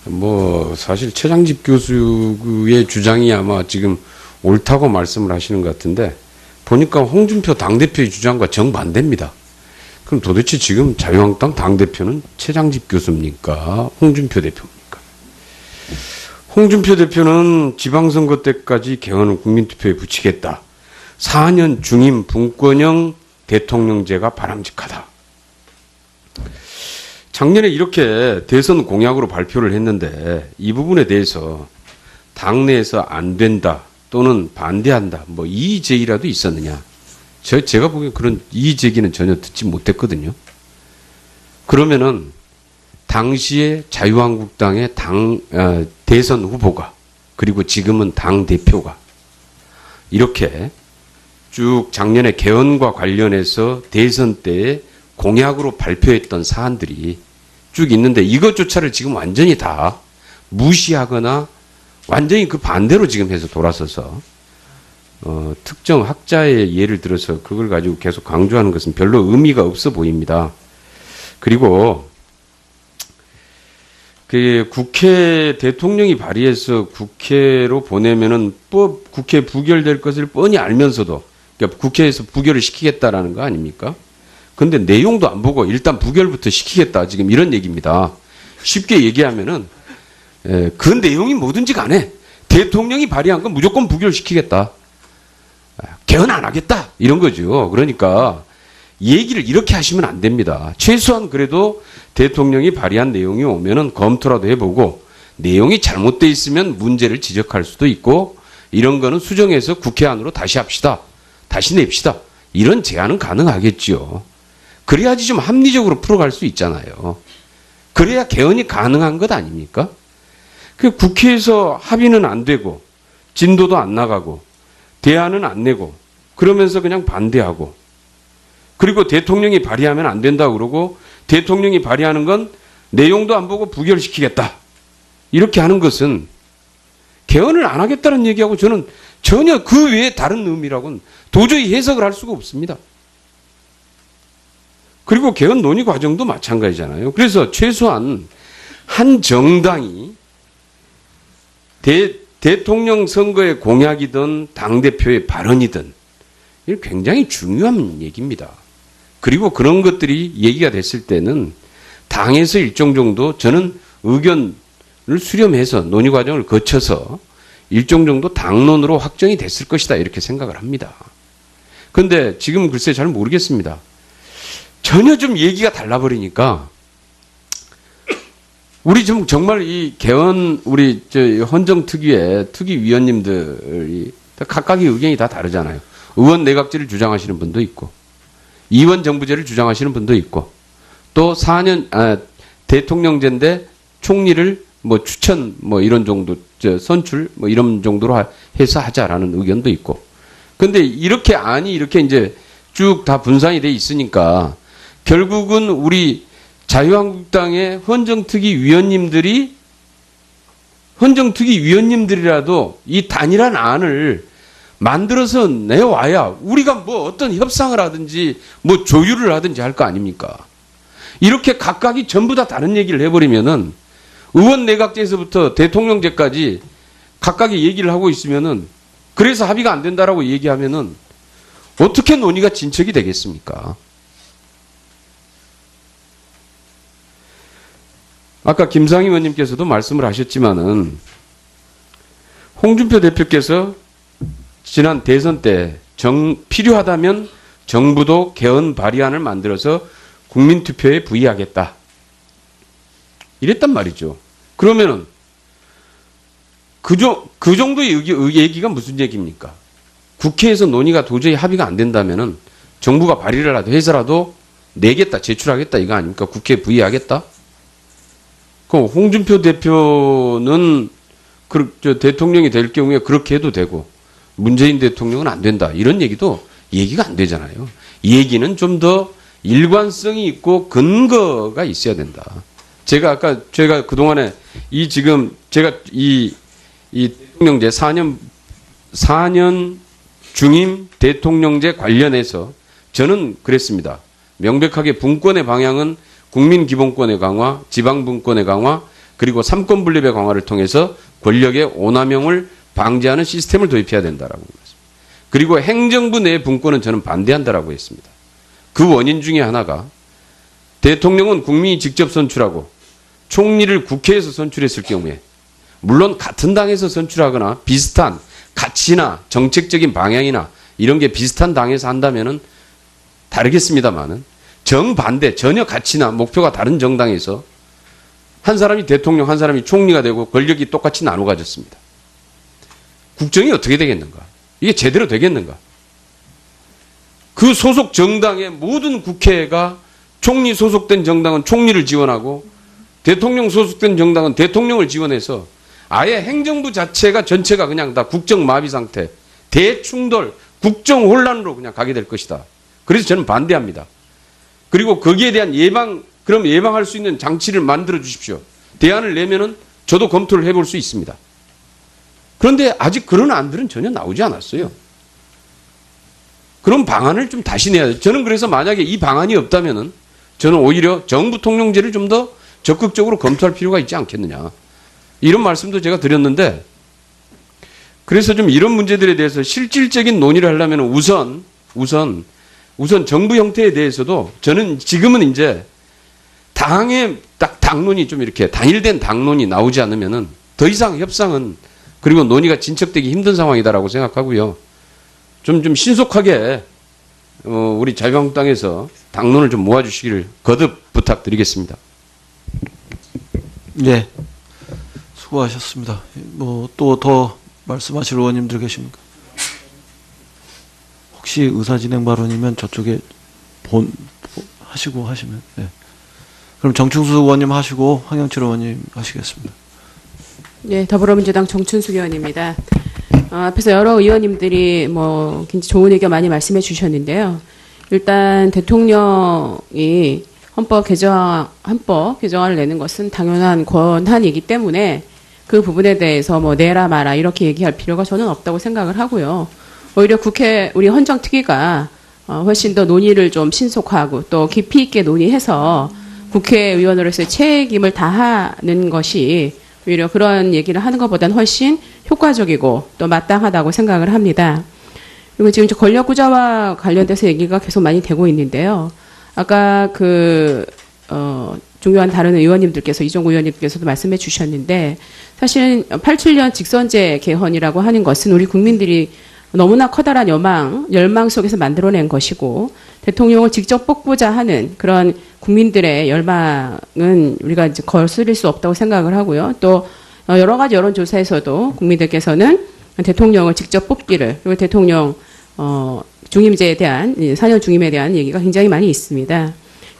뭐 사실 최장집 교수의 주장이 아마 지금 옳다고 말씀을 하시는 것 같은데 보니까 홍준표 당대표의 주장과 정반대입니다. 그럼 도대체 지금 자유한국당 당대표는 최장집 교수입니까? 홍준표 대표입니까? 홍준표 대표는 지방선거 때까지 개헌을 국민투표에 붙이겠다. 4년 중임 분권형 대통령제가 바람직하다. 작년에 이렇게 대선 공약으로 발표를 했는데 이 부분에 대해서 당내에서 안 된다 또는 반대한다 뭐 이의 제기라도 있었느냐. 제가 보기엔 그런 이의 제기는 전혀 듣지 못했거든요. 그러면은 당시에 자유한국당의 대선 후보가 그리고 지금은 당 대표가 이렇게 쭉 작년에 개헌과 관련해서 대선 때에 공약으로 발표했던 사안들이 쭉 있는데 이것조차를 지금 완전히 다 무시하거나 완전히 그 반대로 지금 해서 돌아서서 특정 학자의 예를 들어서 그걸 가지고 계속 강조하는 것은 별로 의미가 없어 보입니다. 그리고 그 국회 대통령이 발의해서 국회로 보내면은 국회 부결될 것을 뻔히 알면서도 그러니까 국회에서 부결을 시키겠다라는 거 아닙니까? 근데 내용도 안 보고 일단 부결부터 시키겠다 지금 이런 얘기입니다. 쉽게 얘기하면은 그 내용이 뭐든지 간에 대통령이 발의한 건 무조건 부결시키겠다. 개헌 안 하겠다 이런 거죠. 그러니까 얘기를 이렇게 하시면 안 됩니다. 최소한 그래도 대통령이 발의한 내용이 오면은 검토라도 해보고 내용이 잘못돼 있으면 문제를 지적할 수도 있고 이런 거는 수정해서 국회 안으로 다시 합시다. 다시 냅시다. 이런 제안은 가능하겠지요. 그래야지 좀 합리적으로 풀어갈 수 있잖아요. 그래야 개헌이 가능한 것 아닙니까? 그 국회에서 합의는 안 되고 진도도 안 나가고 대안은 안 내고 그러면서 그냥 반대하고 그리고 대통령이 발의하면 안 된다고 그러고 대통령이 발의하는 건 내용도 안 보고 부결시키겠다. 이렇게 하는 것은 개헌을 안 하겠다는 얘기하고 저는 전혀 그 외에 다른 의미라고는 도저히 해석을 할 수가 없습니다. 그리고 개헌 논의 과정도 마찬가지잖아요. 그래서 최소한 한 정당이 대통령 선거의 공약이든 당대표의 발언이든 이게 굉장히 중요한 얘기입니다. 그리고 그런 것들이 얘기가 됐을 때는 당에서 일정 정도 저는 의견을 수렴해서 논의 과정을 거쳐서 일정 정도 당론으로 확정이 됐을 것이다 이렇게 생각을 합니다. 그런데 지금 글쎄 잘 모르겠습니다. 전혀 좀 얘기가 달라버리니까 우리 좀 정말 이 개헌 우리 헌정특위의 특위위원님들이 각각의 의견이 다 다르잖아요. 의원 내각제를 주장하시는 분도 있고 이원 정부제를 주장하시는 분도 있고 또 4년 대통령제인데 총리를 뭐 추천 뭐 이런 정도 선출 뭐 이런 정도로 해서 하자라는 의견도 있고 근데 이렇게 이렇게 이제 쭉 다 분산이 돼 있으니까 결국은 우리 자유한국당의 헌정특위위원님들이라도 이 단일한 안을 만들어서 내와야 우리가 뭐 어떤 협상을 하든지 뭐 조율을 하든지 할 거 아닙니까? 이렇게 각각이 전부 다 다른 얘기를 해버리면은 의원 내각제에서부터 대통령제까지 각각의 얘기를 하고 있으면은 그래서 합의가 안 된다라고 얘기하면은 어떻게 논의가 진척이 되겠습니까? 아까 김상희 의원님께서도 말씀을 하셨지만은 홍준표 대표께서 지난 대선 때 필요하다면 정부도 개헌 발의안을 만들어서 국민투표에 부의하겠다. 이랬단 말이죠. 그러면은 그 정도의 얘기가 무슨 얘기입니까? 국회에서 논의가 도저히 합의가 안 된다면은 정부가 발의를 해서라도 내겠다, 제출하겠다 이거 아닙니까? 국회에 부의하겠다? 그럼 홍준표 대표는 대통령이 될 경우에 그렇게 해도 되고 문재인 대통령은 안 된다. 이런 얘기도 얘기가 안 되잖아요. 얘기는 좀 더 일관성이 있고 근거가 있어야 된다. 제가 그동안에 제가 이 대통령제 4년 중임 대통령제 관련해서 저는 그랬습니다. 명백하게 분권의 방향은 국민기본권의 강화, 지방분권의 강화, 그리고 삼권 분립의 강화를 통해서 권력의 오남용을 방지하는 시스템을 도입해야 된다라고 했습니다. 그리고 행정부 내 분권은 저는 반대한다라고 했습니다. 그 원인 중에 하나가 대통령은 국민이 직접 선출하고 총리를 국회에서 선출했을 경우에 물론 같은 당에서 선출하거나 비슷한 가치나 정책적인 방향이나 이런 게 비슷한 당에서 한다면은 다르겠습니다만은 정반대 전혀 가치나 목표가 다른 정당에서 한 사람이 대통령 한 사람이 총리가 되고 권력이 똑같이 나눠 가졌습니다. 국정이 어떻게 되겠는가? 이게 제대로 되겠는가? 그 소속 정당의 모든 국회가 총리 소속된 정당은 총리를 지원하고 대통령 소속된 정당은 대통령을 지원해서 아예 행정부 자체가 전체가 그냥 다 국정 마비 상태, 대충돌, 국정 혼란으로 그냥 가게 될 것이다. 그래서 저는 반대합니다. 그리고 거기에 대한 그럼 예방할 수 있는 장치를 만들어 주십시오. 대안을 내면은 저도 검토를 해볼 수 있습니다. 그런데 아직 그런 안들은 전혀 나오지 않았어요. 그런 방안을 좀 다시 내야 돼요. 저는 그래서 만약에 이 방안이 없다면은 저는 오히려 정부 통령제를 좀 더 적극적으로 검토할 필요가 있지 않겠느냐. 이런 말씀도 제가 드렸는데 그래서 좀 이런 문제들에 대해서 실질적인 논의를 하려면 우선 정부 형태에 대해서도 저는 지금은 이제 당의 딱 당론이 좀 이렇게 단일된 당론이 나오지 않으면은 더 이상 협상은 그리고 논의가 진척되기 힘든 상황이다라고 생각하고요. 좀 신속하게 우리 자유한국당에서 당론을 좀 모아주시기를 거듭 부탁드리겠습니다. 네, 수고하셨습니다. 뭐 또 더 말씀하실 의원님들 계십니까? 혹시 의사진행 발언이면 저쪽에 하시고 하시면. 네. 그럼 정충수 의원님 하시고 황영철 의원님 하시겠습니다. 네, 더불어민주당 정춘숙 의원입니다. 앞에서 여러 의원님들이 뭐 굉장히 좋은 의견 많이 말씀해 주셨는데요. 일단 대통령이 헌법 개정안을 내는 것은 당연한 권한이기 때문에 그 부분에 대해서 뭐 내라 마라 이렇게 얘기할 필요가 저는 없다고 생각을 하고요. 오히려 우리 헌정특위가 훨씬 더 논의를 좀 신속하고 또 깊이 있게 논의해서 국회의원으로서의 책임을 다하는 것이 오히려 그런 얘기를 하는 것보다는 훨씬 효과적이고 또 마땅하다고 생각을 합니다. 그리고 지금 권력구조와 관련돼서 얘기가 계속 많이 되고 있는데요. 아까 중요한 다른 의원님들께서 이종구 의원님께서도 말씀해 주셨는데 사실 87년 직선제 개헌이라고 하는 것은 우리 국민들이 너무나 커다란 열망 속에서 만들어낸 것이고 대통령을 직접 뽑고자 하는 그런 국민들의 열망은 우리가 이제 거스릴 수 없다고 생각을 하고요. 또 여러 가지 여론조사에서도 국민들께서는 대통령을 직접 뽑기를 그리고 대통령 중임제에 대한 4년 중임에 대한 얘기가 굉장히 많이 있습니다.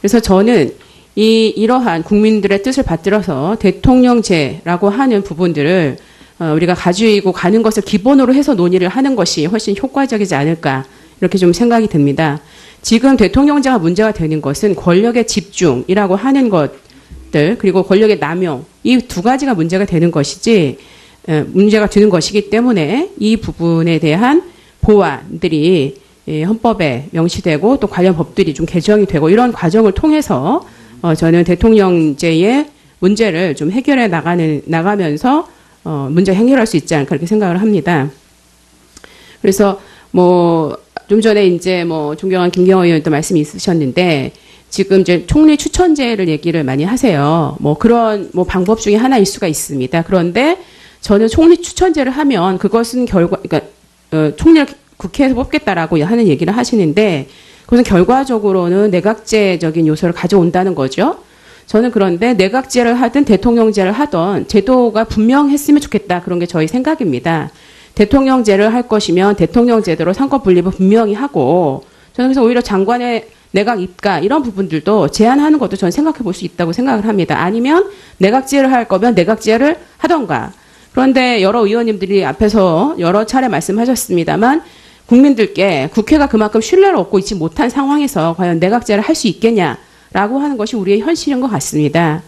그래서 저는 이러한 국민들의 뜻을 받들어서 대통령제라고 하는 부분들을 우리가 가지고 가는 것을 기본으로 해서 논의를 하는 것이 훨씬 효과적이지 않을까 이렇게 좀 생각이 듭니다. 지금 대통령제가 문제가 되는 것은 권력의 집중이라고 하는 것들 그리고 권력의 남용 이 두 가지가 문제가 되는 것이지 문제가 되는 것이기 때문에 이 부분에 대한 보완들이 헌법에 명시되고 또 관련 법들이 좀 개정이 되고 이런 과정을 통해서 저는 대통령제의 문제를 좀 해결해 나가면서 문제 해결할 수 있지 않을까 그렇게 생각을 합니다. 그래서 좀 전에 이제 존경한 김경호 의원도 말씀이 있으셨는데 지금 이제 총리 추천제를 얘기를 많이 하세요. 그런 방법 중에 하나일 수가 있습니다. 그런데 저는 총리 추천제를 하면 그것은 그러니까 총리를 국회에서 뽑겠다라고 하는 얘기를 하시는데 그것은 결과적으로는 내각제적인 요소를 가져온다는 거죠. 저는 그런데 내각제를 하든 대통령제를 하든 제도가 분명했으면 좋겠다. 그런 게 저희 생각입니다. 대통령제를 할 것이면 대통령제대로 상권 분립을 분명히 하고 저는 그래서 오히려 장관의 내각 입가 이런 부분들도 제한하는 것도 저는 생각해 볼 수 있다고 생각을 합니다. 아니면 내각제를 할 거면 내각제를 하던가. 그런데 여러 의원님들이 앞에서 여러 차례 말씀하셨습니다만 국민들께 국회가 그만큼 신뢰를 얻고 있지 못한 상황에서 과연 내각제를 할 수 있겠냐라고 하는 것이 우리의 현실인 것 같습니다.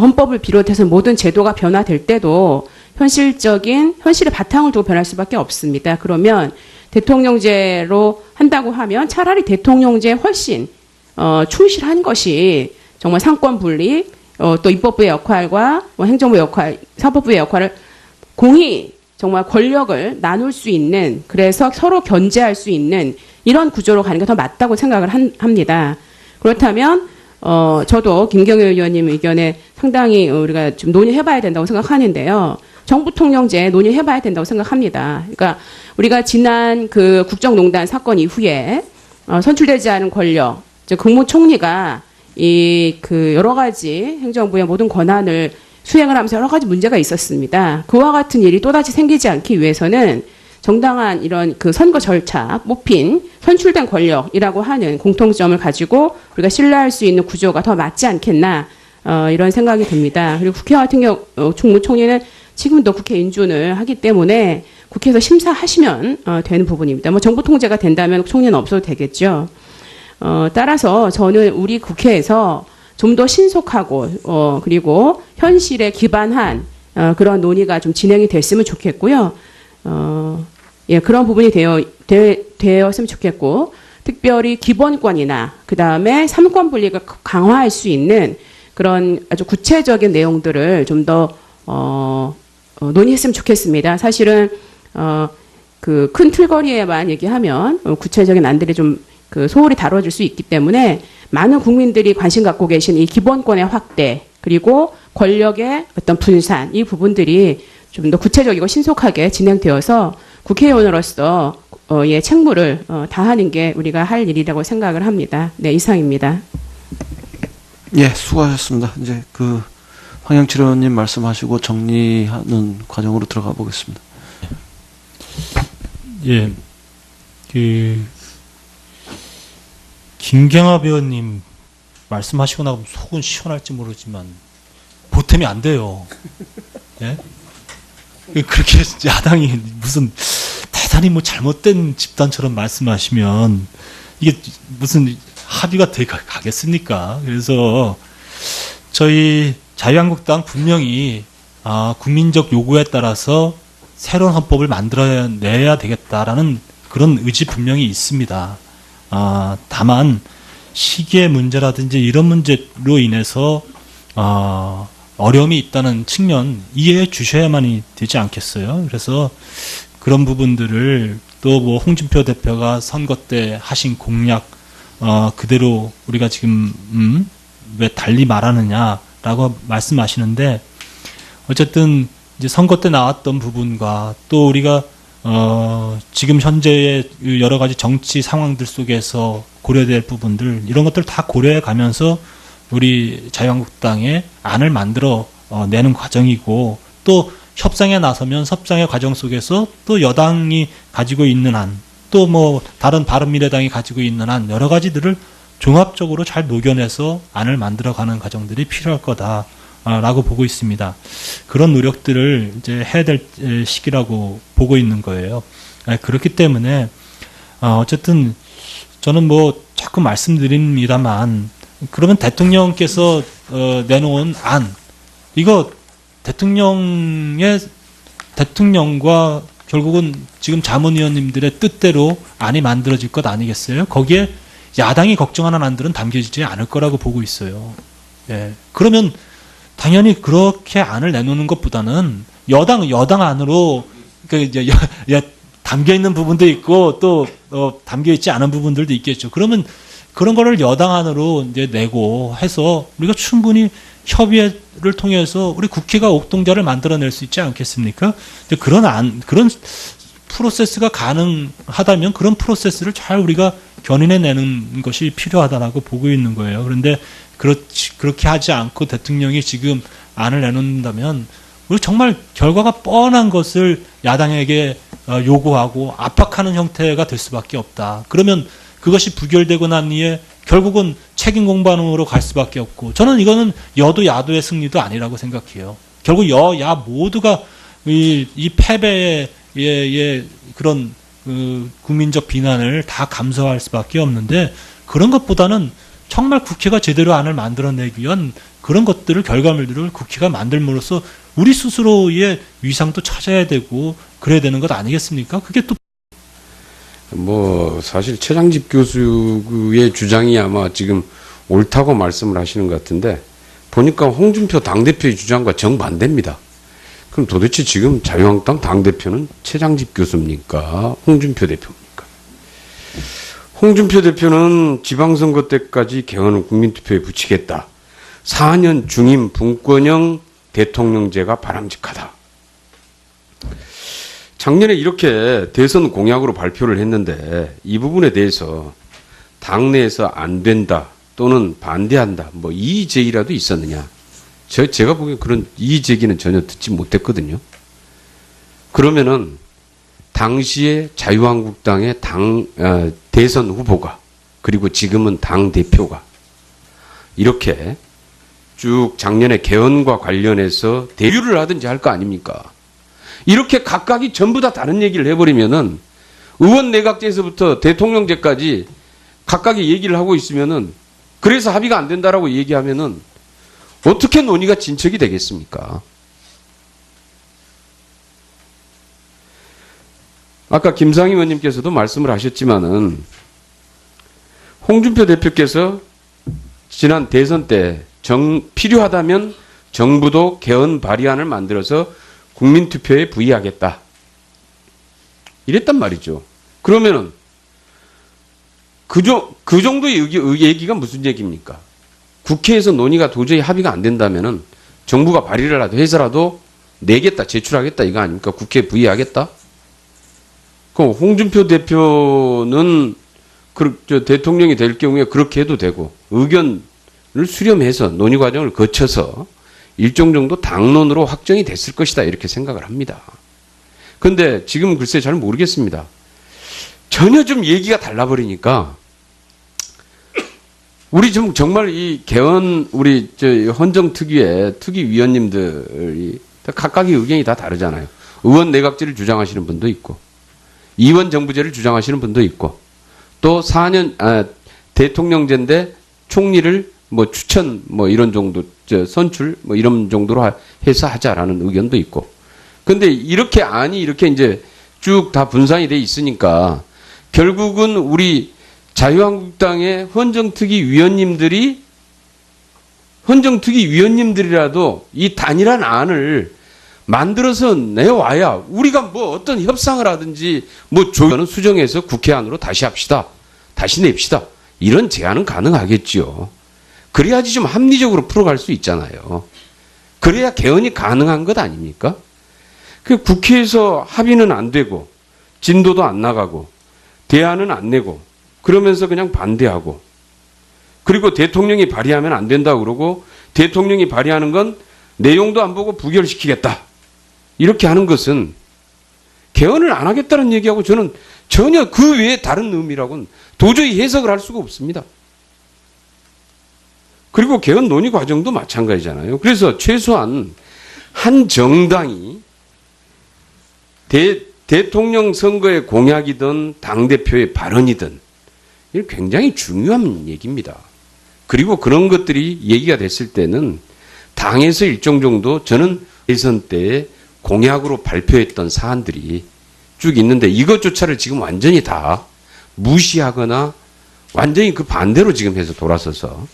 헌법을 비롯해서 모든 제도가 변화될 때도 현실의 바탕을 두고 변할 수밖에 없습니다. 그러면 대통령제로 한다고 하면 차라리 대통령제에 훨씬 충실한 것이 정말 상권 분립 또 입법부의 역할과 뭐 행정부의 역할, 사법부의 역할을 공히 정말 권력을 나눌 수 있는, 그래서 서로 견제할 수 있는 이런 구조로 가는 게 더 맞다고 생각을 합니다. 그렇다면 저도 김경애 의원님 의견에 상당히 우리가 좀 논의해봐야 된다고 생각하는데요. 정부 통령제 논의해봐야 된다고 생각합니다. 그러니까 우리가 지난 그 국정농단 사건 이후에 선출되지 않은 권력, 즉 국무총리가 그 여러 가지 행정부의 모든 권한을 수행을 하면서 여러 가지 문제가 있었습니다. 그와 같은 일이 또다시 생기지 않기 위해서는 정당한 이런 그 선거 절차, 뽑힌 선출된 권력이라고 하는 공통점을 가지고 우리가 신뢰할 수 있는 구조가 더 맞지 않겠나 이런 생각이 듭니다. 그리고 국회 같은 경우 국무총리는 지금도 국회 인준을 하기 때문에 국회에서 심사하시면 되는 부분입니다. 뭐 정부 통제가 된다면 총리는 없어도 되겠죠. 따라서 저는 우리 국회에서 좀 더 신속하고 그리고 현실에 기반한 그런 논의가 좀 진행이 됐으면 좋겠고요. 예, 그런 부분이 되었으면 좋겠고, 특별히 기본권이나 그 다음에 삼권 분리가 강화할 수 있는 그런 아주 구체적인 내용들을 좀 더 논의했으면 좋겠습니다. 사실은 그 큰 틀거리에만 얘기하면 구체적인 안들이 좀 그 소홀히 다뤄질 수 있기 때문에 많은 국민들이 관심 갖고 계신 이 기본권의 확대, 그리고 권력의 어떤 분산, 이 부분들이 좀 더 구체적이고 신속하게 진행되어서 국회의원으로서 예, 책무를 다하는 게 우리가 할 일이라고 생각을 합니다. 네, 이상입니다. 예, 수고하셨습니다. 이제 그 황영칠 의원님 말씀하시고 정리하는 과정으로 들어가 보겠습니다. 예, 김경합 의원님 말씀하시고 나면 속은 시원할지 모르지만 보탬이 안 돼요. 예? 그렇게 야당이 무슨 대단히 뭐 잘못된 집단처럼 말씀하시면 이게 무슨 합의가 가겠습니까? 그래서 저희 자유한국당 분명히 국민적 요구에 따라서 새로운 헌법을 만들어내야 되겠다라는 그런 의지 분명히 있습니다. 다만 시기의 문제라든지 이런 문제로 인해서 어려움이 있다는 측면 이해해 주셔야만이 되지 않겠어요? 그래서 그런 부분들을 또 뭐 홍준표 대표가 선거 때 하신 공약 그대로 우리가 지금 왜 달리 말하느냐라고 말씀하시는데, 어쨌든 이제 선거 때 나왔던 부분과 또 우리가 지금 현재의 여러 가지 정치 상황들 속에서 고려될 부분들, 이런 것들 다 고려해 가면서 우리 자유한국당의 안을 만들어 내는 과정이고, 또 협상에 나서면 협상의 과정 속에서 또 여당이 가지고 있는 안, 또 뭐 다른 바른미래당이 가지고 있는 안, 여러 가지들을 종합적으로 잘 녹여내서 안을 만들어가는 과정들이 필요할 거다라고 보고 있습니다. 그런 노력들을 이제 해야 될 시기라고 보고 있는 거예요. 그렇기 때문에 어쨌든 저는 뭐 자꾸 말씀드립니다만, 그러면 대통령께서 내놓은 안, 이거 대통령과 결국은 지금 자문위원님들의 뜻대로 안이 만들어질 것 아니겠어요? 거기에 야당이 걱정하는 안들은 담겨지지 않을 거라고 보고 있어요. 예. 그러면 당연히 그렇게 안을 내놓는 것보다는 여당 안으로 이제 담겨 있는 부분도 있고 또 담겨 있지 않은 부분들도 있겠죠. 그러면 그런 거를 여당 안으로 이제 내고 해서 우리가 충분히 협의를 통해서 우리 국회가 옥동자를 만들어낼 수 있지 않겠습니까? 그런 프로세스가 가능하다면 그런 프로세스를 잘 우리가 견인해내는 것이 필요하다라고 보고 있는 거예요. 그런데 그렇게 하지 않고 대통령이 지금 안을 내놓는다면 우리 정말 결과가 뻔한 것을 야당에게 요구하고 압박하는 형태가 될 수밖에 없다. 그러면 그것이 부결되고 난 뒤에 결국은 책임 공방으로 갈 수밖에 없고, 저는 이거는 여도 야도의 승리도 아니라고 생각해요. 결국 여야 모두가 이 패배의 그런 국민적 비난을 다 감수할 수밖에 없는데, 그런 것보다는 정말 국회가 제대로 안을 만들어내기 위한 그런 것들을, 결과물들을 국회가 만들므로써 우리 스스로의 위상도 찾아야 되고 그래야 되는 것 아니겠습니까? 그게 또 뭐 사실 최장집 교수의 주장이 아마 지금 옳다고 말씀을 하시는 것 같은데, 보니까 홍준표 당대표의 주장과 정반대입니다. 그럼 도대체 지금 자유한국당 당대표는 최장집 교수입니까? 홍준표 대표입니까? 홍준표 대표는 지방선거 때까지 개헌을 국민투표에 붙이겠다. 4년 중임 분권형 대통령제가 바람직하다. 작년에 이렇게 대선 공약으로 발표를 했는데 이 부분에 대해서 당내에서 안 된다 또는 반대한다 뭐 이의 제기라도 있었느냐. 제가 보기엔 그런 이의 제기는 전혀 듣지 못했거든요. 그러면은 당시에 자유한국당의 대선 후보가 그리고 지금은 당 대표가 이렇게 쭉 작년에 개헌과 관련해서 대유를 하든지 할 거 아닙니까? 이렇게 각각이 전부 다 다른 얘기를 해버리면은 의원 내각제에서부터 대통령제까지 각각이 얘기를 하고 있으면은 그래서 합의가 안 된다라고 얘기하면은 어떻게 논의가 진척이 되겠습니까? 아까 김상희 의원님께서도 말씀을 하셨지만은 홍준표 대표께서 지난 대선 때 필요하다면 정부도 개헌 발의안을 만들어서 국민투표에 부의하겠다. 이랬단 말이죠. 그러면은 그 정도의 얘기가 무슨 얘기입니까? 국회에서 논의가 도저히 합의가 안 된다면은 정부가 발의를 해서라도 내겠다, 제출하겠다 이거 아닙니까? 국회에 부의하겠다? 그럼 홍준표 대표는 대통령이 될 경우에 그렇게 해도 되고 의견을 수렴해서 논의 과정을 거쳐서 일정 정도 당론으로 확정이 됐을 것이다 이렇게 생각을 합니다. 그런데 지금 글쎄 잘 모르겠습니다. 전혀 좀 얘기가 달라버리니까 우리 좀 정말 이 개헌 우리 헌정특위의 특위위원님들이 각각의 의견이 다 다르잖아요. 의원 내각제를 주장하시는 분도 있고 이원 정부제를 주장하시는 분도 있고 또 4년 대통령제인데 총리를 뭐 추천 뭐 이런 정도 선출 뭐 이런 정도로 해서 하자라는 의견도 있고. 근데 이렇게 이제 쭉 다 분산이 돼 있으니까 결국은 우리 자유한국당의 헌정특위위원님들이라도 이 단일한 안을 만들어서 내와야 우리가 뭐 어떤 협상을 하든지 뭐 조언은 수정해서 국회 안으로 다시 합시다. 다시 냅시다. 이런 제안은 가능하겠지요. 그래야지 좀 합리적으로 풀어갈 수 있잖아요. 그래야 개헌이 가능한 것 아닙니까? 그 국회에서 합의는 안 되고 진도도 안 나가고 대안은 안 내고 그러면서 그냥 반대하고 그리고 대통령이 발의하면 안 된다고 그러고 대통령이 발의하는 건 내용도 안 보고 부결시키겠다. 이렇게 하는 것은 개헌을 안 하겠다는 얘기하고 저는 전혀 그 외에 다른 의미라고는 도저히 해석을 할 수가 없습니다. 그리고 개헌 논의 과정도 마찬가지잖아요. 그래서 최소한 한 정당이 대통령 선거의 공약이든 당대표의 발언이든 이건 굉장히 중요한 얘기입니다. 그리고 그런 것들이 얘기가 됐을 때는 당에서 일정 정도 저는 대선 때 공약으로 발표했던 사안들이 쭉 있는데 이것조차를 지금 완전히 다 무시하거나 완전히 그 반대로 지금 해서 돌아서서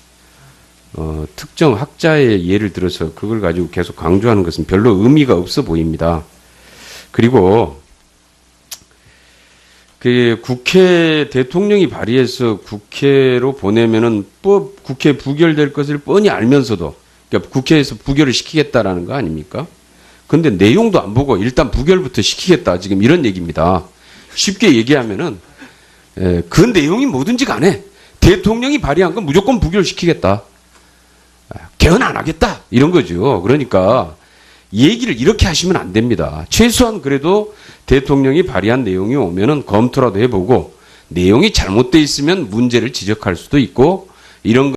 특정 학자의 예를 들어서 그걸 가지고 계속 강조하는 것은 별로 의미가 없어 보입니다. 그리고 그 국회 대통령이 발의해서 국회로 보내면은 국회 부결될 것을 뻔히 알면서도 그러니까 국회에서 부결을 시키겠다라는 거 아닙니까? 근데 내용도 안 보고 일단 부결부터 시키겠다 지금 이런 얘기입니다. 쉽게 얘기하면은 그 내용이 뭐든지 간에 대통령이 발의한 건 무조건 부결시키겠다. 개헌 안 하겠다 이런 거죠. 그러니까 얘기를 이렇게 하시면 안 됩니다. 최소한 그래도 대통령이 발의한 내용이 오면은 검토라도 해보고 내용이 잘못돼 있으면 문제를 지적할 수도 있고 이런